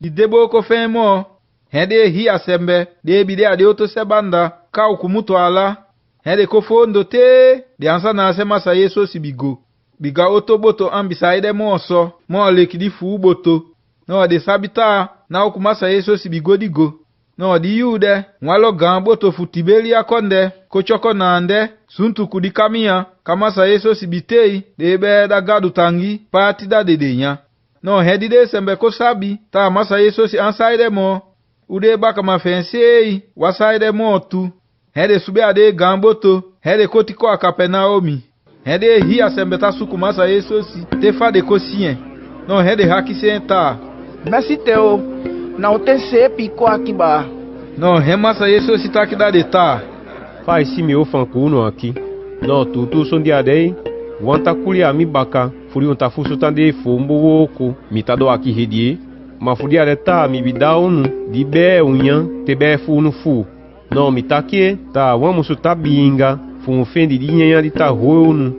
di debo ko femo. Hede hi asembe, de bide ade oto sebanda, ka ukumuto ala. Hede ko fondo te, de ansa na asema sa Yesu si bigo. Biga oto boto ambisa ide mo oso, mo lekidi fu boto. No de sabita, na ukumasa Yesu si bigo digo. No di yude, mwalo gambo fu tibeli akonde, kochoko nande, suntu kudikamia, kamasa Yesu si bitei, debe da gadu tangi, pati da dedenya. No hedi de sembe ko sabi, ta masa Yesu si ansaide mo, ude baka mafensei, wasaide mo tu. Hede sube ade gambo to, hede kotiko akapenaomi. Hede hi asembe ta suku masa Yesu si, te fa de kosien. No hede haki senta. Merci Teo. Na utese piko akiba. No, remassa Yesu si tá que dá de tá. Faz si meu fancuno aqui. No, tu son dia dei. Wanta kulia mi baka. Furi unta fusu tande fombo woko. Mi tado aqui redie. Ma furi areta mi bidaunu. Di be unyan. Te be fu no fu. No, mi take. Ta wamusu ta binga. Fu un fendi di nyanyan di ta hounu.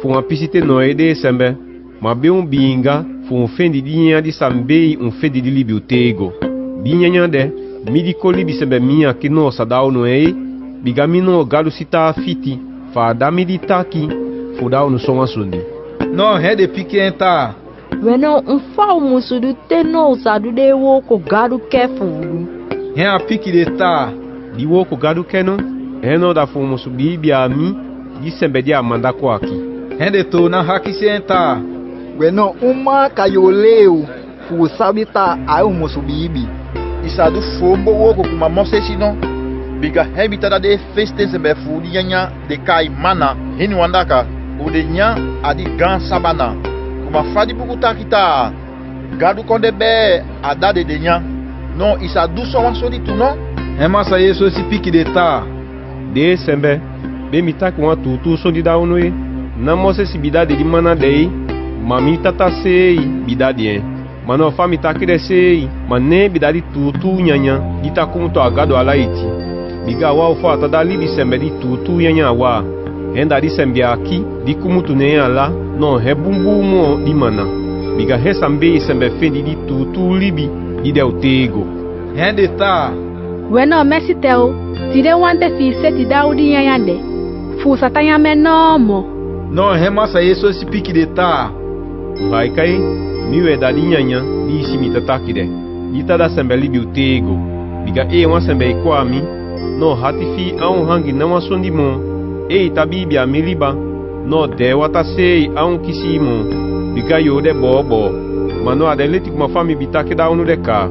Fu un pisite no ede sembe. Ma be un binga. Fu un fendi di nyanyan di sambei. Un fendi di libi utego. Di nyanyan de. Midi kolibi sembe minha que no sadao no ei. Bigamino galo sita fiti. Fa da midi taki. Fudao no som asundi. No, hede piquenta. Weno fa musu du teno sadu de wo ko gado kefu. Hen a pique de tá. Di wo ko gado keno. Eno da fu musu bibi a mi. Di sembe di amanda ko aqui. Hede to na haki senta. Weno uma kayoleu. Fu sabita ai musu bibi. Isa du fombo woko kuma mose sino. Biga hebita de feste sembe fu nyanya de kai mana. Hini wandaka. Ude nya adi gan sabana. Kuma fadi buku takita. Gadu konde be adade de nya. Non isa du so wansodi tu non. Remassa Yesu si pique de tá. De sembe. Be mitaki wan tutu so di da unwe. Na mose si bidade di mana dei. Mami tata sei bidade en. Mano fami takire sei, mane bidari tutu nyanya, dita kumto agado alaiti. Biga wa ufo atada li disembe di tutu nyanya wa. Henda disembe aki, di kumutu nenya la, no hebumbu mo di mana. Biga hesambe isembe fendi di tutu libi, di de utego. Hende ta. Weno Merci Teo, tide wante fi seti daudi nyanya de. Fu satanya menomo. No, remassa Yesu si pique de tá. Vai kai. Miwe da di nyanya di isi mitataki de. Dita da sembe libi utego. Biga wan sembe ikwa mi. No hatifi hangi na wasondi mo. Tabibi a miliba. No de watasei kisi mo. Biga yo de bobo. Mano adeleti kuma fami bitake da unu de ka.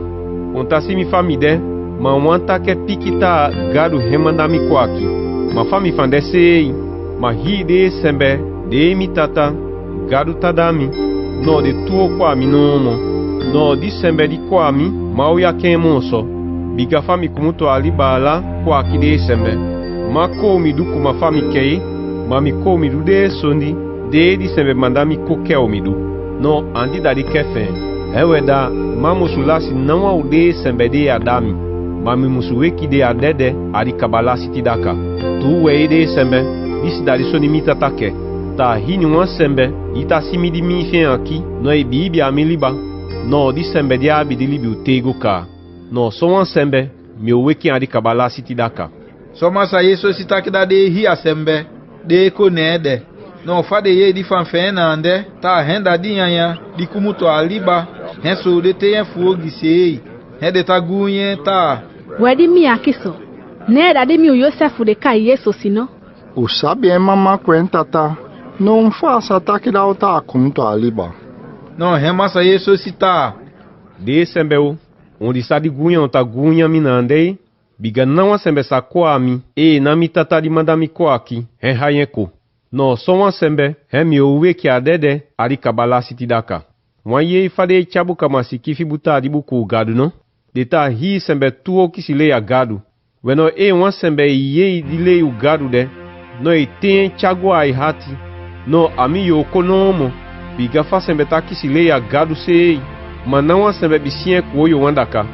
Ontasi mi fami de. Ma wanta ke pikita gadu hemanda mi kwaki. Ma fami fande sei. Ma hi de sembe. De mitata. Gadu tadami. No de tuo kwa mi nomo. No di sembe di kwa mi. Mau ya kemonso. Biga fami kumuto alibala kwa ki de sembe. Ma ko mi du kuma fami kei. Ma mi ko mi du de sondi. De di sembe mandami ko keo mi du. No andi da di kefen. Ewe da ma musulasi nawa u de sembe de adami. Ma mi musuweki de adede adi kabalasi tidaka. Tu we de sembe. Disi da di soni mitatake. Ta hini wan sembe, ita simi di mi fen aki, no e bibi a mi liba, no di sembe di abi di libi utego ka, no so wan sembe, mi weki adi kabala siti daka. So masa Yesu si tak da de hi a sembe, de ko nede, no fa de ye di fanfen ande, ta henda di nyanya, di kumuto a liba, hen so de te yen fuo gisei, hen de ta gunye ta. Wedi mi akiso, ne da de mi Yosefu de ka Yesu sino. O sabe mama kwenta ta. Não faça ataque da alta como tu aliba. Não, remassa Yesu si tá. De sembeu, onde está de gunha ta gunha minandei, biga não a sembe sa koami, na mi tata di mandami koaki, hayeko. No so a sembe, mi owe ki adede, ari kabala sitidaka. Mwaye fade chabu kama sikifi buta di buku gadu no? De ta hi sembe tuo kisile ya gadu. Weno wan sembe ye dile u gadu de, no ten chagu ai hati. No ami yo konomo biga fa sembe ta kisile ya gadu sei manawa sembe bisien ko yo wandaka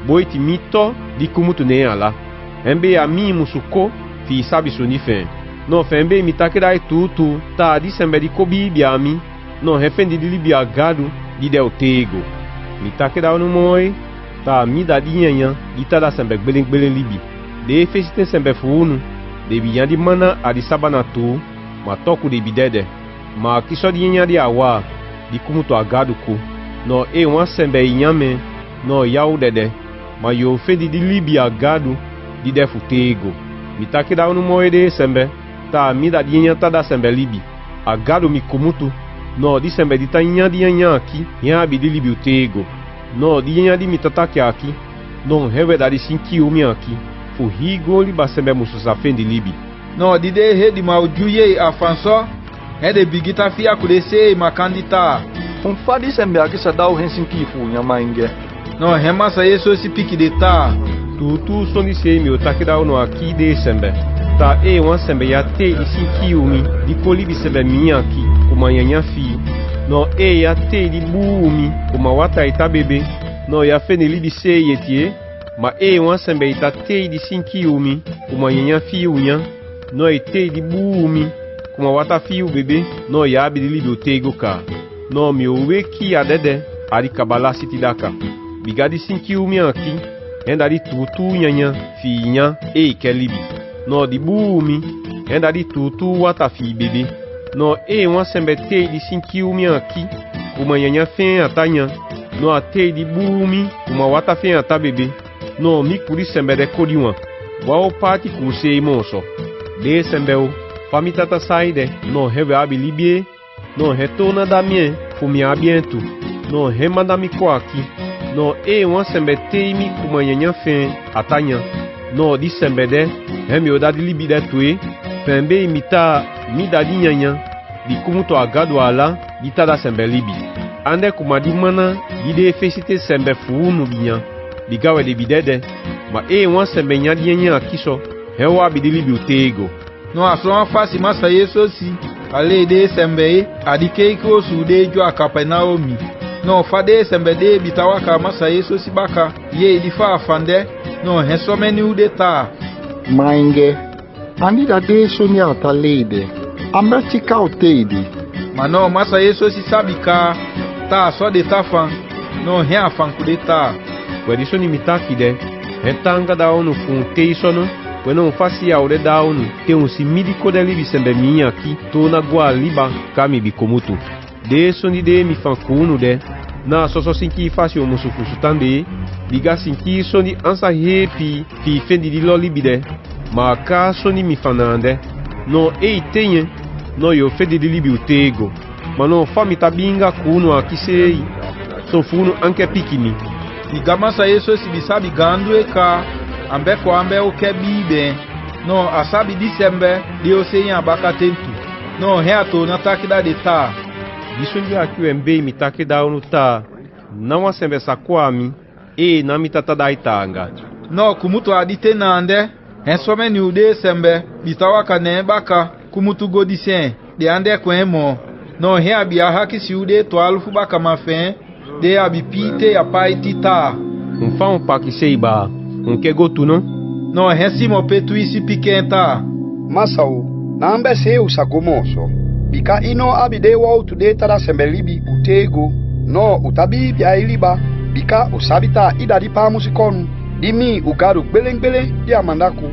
boiti mito di kumutu ne ala embe ami musuko fi sabi sonifen no fembe mitakira tutu ta di sembe di kobi bi ami no hefendi di libia gadu di del tego mitakira no moi ta mi da di nyanya di tada sembe gbelen libi. De fesite sembe fuunu, de bi yandi mana adi sabana tu, ma toku de bi dede. Ma kiso di nyanya di awa, di kumuto agadu ku. No wan sembe inyame, no yau dede. Ma yo fendi di libi agadu, di defu tego. Mitaki da unu moe de sembe, ta mi da di nyanya tada sembe libi. Agadu mi kumutu, no di sembe di ta nyanya di nyanya aki, nya bi di libi utego. No di nyanya di mitataki aki, non hewe da di sinki umi aki. Fu higo li ba sembe mususa fendi libi. No di de he di ma ujuye afanso, he de bigita fi akulese makandita. Fadi sembe akisa dau hensinki fu nyama inge. No hema sa yeso si piki de ta. Tutu sondi se mi otaki da ono aki de sembe. Ta wan sembe ya te di sinki umi, di koli bi sembe mi aki, kuma nyanya fi. No ya te di bu umi, kuma wata ita bebe. No ya fendi libi se yetie. Ma wan sembe ita te di sinki umi, kuma nyanya fi unya. No te di bu umi, kuma wata fi u bebe. No ya abi di libi otego ka. No mi owe ki adede, adi kabala siti daka. Bigadi sinki umi aki, enda di tutu nyanya fi nya ke libi. No di bu umi, enda di tutu wata fi bebe. No wan sembe te di sinki umi aki, kuma nyanya fin atanya. No te di bu umi, kuma wata fin ata bebe. No mi kuri sembe de kodi wan. Wao pati kuse imonso. De sembe o, fami tata saide, no hewe abi libie. No retona da mien, fumi abientu. No remanda mi kwaki. No wan sembe te mi kuma nyanya fin atanya. No di sembe de, hemi oda di libi de tue. Pembe imita mi da di nyanya. Di kumuto agado ala, di tada sembe libi. Ande kuma di mana, di de fesite sembe fuunu binya. Di gawe de bidede. Ma wan sembe nya di nyanya akiso. Hewa bi di libi utego. No aso fasi masa yeso si. Ale de sembe adike iko su de jo akapa Naomi. No fade sembe de bitawaka masa yeso si baka. Ye di fa afande. No heso meni ude ta. Mainge. Andi da de sonya ta lede. Amertika utedi. Mano masa yeso si sabika. Ta so de tafan. No he afan kude ta. Kwedi soni mitaki de. Hetanga da onu fun te sono. Bueno fasi ya ore da onu te si midi kode libi sembe minha aqui to na gua liba kami bi komutu de soni de mi fan kunu de na so sinki fasi o musu fusu tande liga sinki soni ansa hepi fi fendi di lo libi de ma ka soni mi fanande no tenye no yo fendi di libi utego ma no fami tabinga kunu aqui sei so funu anke pikini liga masa yeso si bisabi gandu eka ambe kwa ambe oke bibe no asabi disembe di osenya abaka tentu no he ato na takida de ta disundi aki embe mi takida onu ta na wasembe sakwami na mi tata da itanga no kumuto adite nande hensome ni ude sembe bitawaka ne baka kumutu godisen de ande kwemo no he abi ahaki si ude to alfu baka mafen de abi pite ya paiti ta mfa paki seiba nke gotu no? No, hensimo petu isi pikenta. Masau, na ambe se usagomoso. Bika ino abide wa utude tada sembelibi utego. No, utabi bia iliba. Bika usabita idadi pa musikonu. Dimi ugaru gbele di amandaku.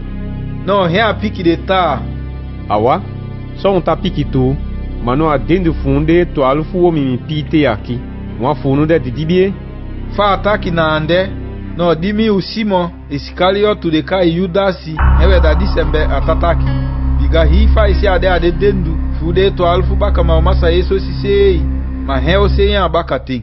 No, hea piki de ta. Awa, so unta piki tu. Mano adendo funde to alufu wo mimi pite aki. Mwa funu de didibie. Fa ataki na ande. No dimi usimo isikalio tudeka yudasi ewe da disembe atataki biga hifa isi ade dendu fude to alfu baka ma masa yeso sisei ma heo seya abaka ting